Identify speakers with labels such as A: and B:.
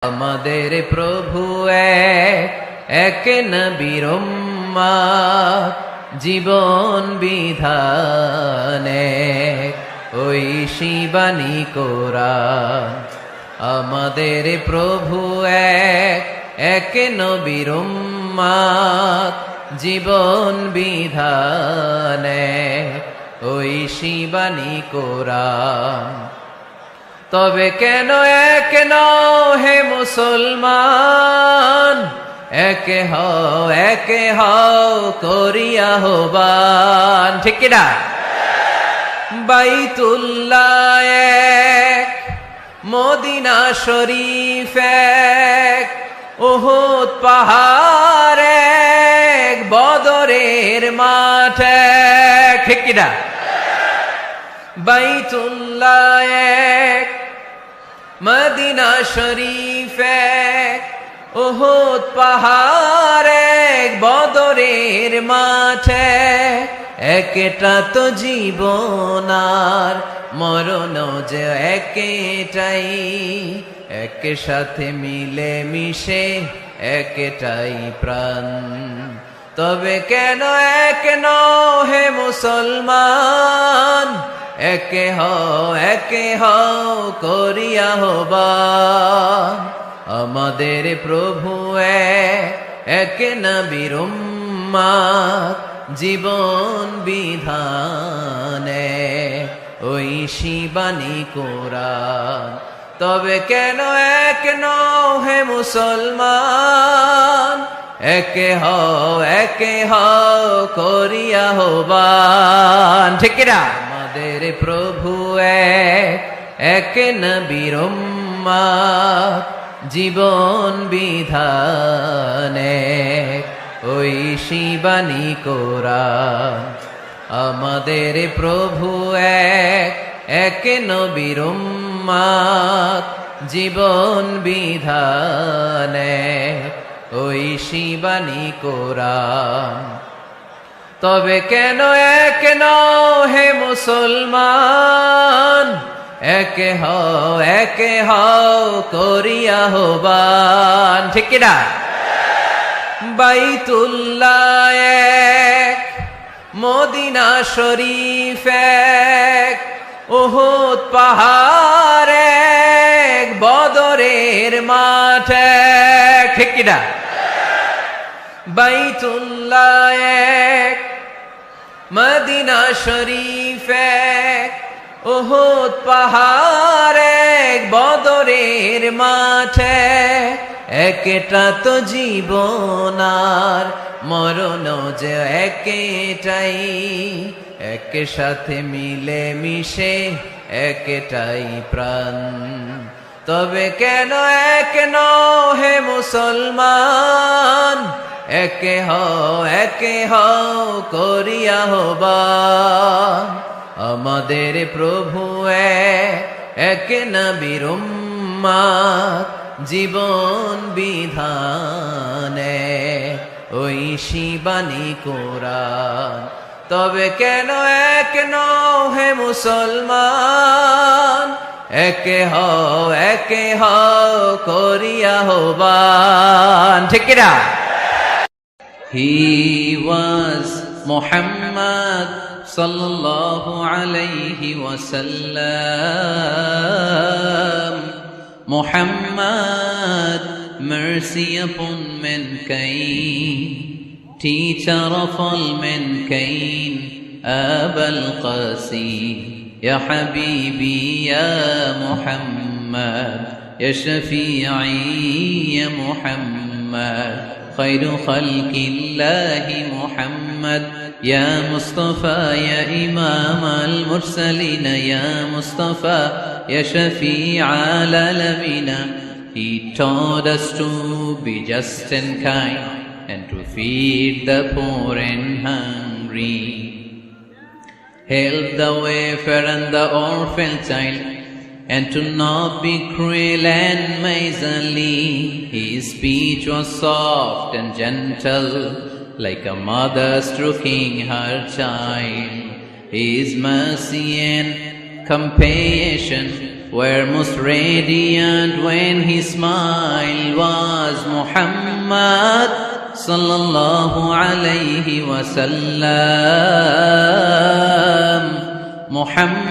A: আমাদের প্রভু এক নবীর উম্মত, জীবন বিধানে ওই শিবানী কোরআন। আমাদের প্রভু এক নবীর উম্মত, জীবন বিধানে ওই শিবানী কোরআন। তবে কেন এক নও হে মুসলমান, একে হও করিয়া হবান। ঠিক কিনা? বাইতুল্লাহ এক, মদিনা শরীফ এক, উহুদ পাহাড় এক, বদরের মাঠ এক। ঠিক কিনা? বাইতুল্লাহ এক, মদিনা শরীফ এক, উহুদ পাহাড় এক, বদরের মাঠে। একটা তো জীবন আর মরণ যে একটাই, এক সাথে মিলে মিশে একটাই প্রাণ। তবে কেন এক নও হে মুসলমান, একে হও করিয়া হবান। আমাদের প্রভু এক নবীর উম্মত, জীবন বিধানে ওই শিবানী কোরআন। তবে কেন এক নও হে মুসলমান, একে হও করিয়া হবান। ঠিক কিনা? আমাদের প্রভু এক নবীর উম্মত, জীবন বিধানে ওই শিবানী কোরআন। আমাদের প্রভু এক নবীর উম্মত, জীবন বিধানে ওই শিবানী কোরআন। তবে কেন এক নও হে মুসলমান, একে হও করিয়া হবান। ঠিক কিনা? বাইতুল্লাহ এক, মদিনা শরীফ এক, উহুদ পাহাড় এক, বদরের মাঠ এক। ঠিক কিনা? বাইতুল্লাহ এক, মদিনা শরীফ এক, উহুদ পাহাড় এক, বদরের মাঠে। একটা তো জীবন আর মরণ যে একটাই, এক সাথে মিলে মিশে একটাই প্রাণ। তবে কেন এক নও হে মুসলমান, একে হও করিয়া হবান। আমাদের প্রভু এক নবীর উম্মত, জীবন বিধানে ওই শিবানী কোরআন। তবে কেন এক নও হে মুসলমান, একে হও করিয়া হবান। ঠিক কিনা? He was Muhammad sallallahu alayhi wa sallam. Muhammad, mercy upon mankind, teacher of all mankind. Abul Qasim, ya Habibi, ya Muhammad, ya Shafi'i, ya Muhammad, خير خلق الله محمد، يا مصطفى يا إمام المرسلين، يا مصطفى يا شفيع العالمين. He taught us to be just and kind, and to feed the poor and hungry, help the wafer and the orphan child, and to not be cruel and miserly. His speech was soft and gentle, like a mother stroking her child. His mercy and compassion were most radiant when his smile was Muhammad sallallahu alayhi wa sallam. Muhammad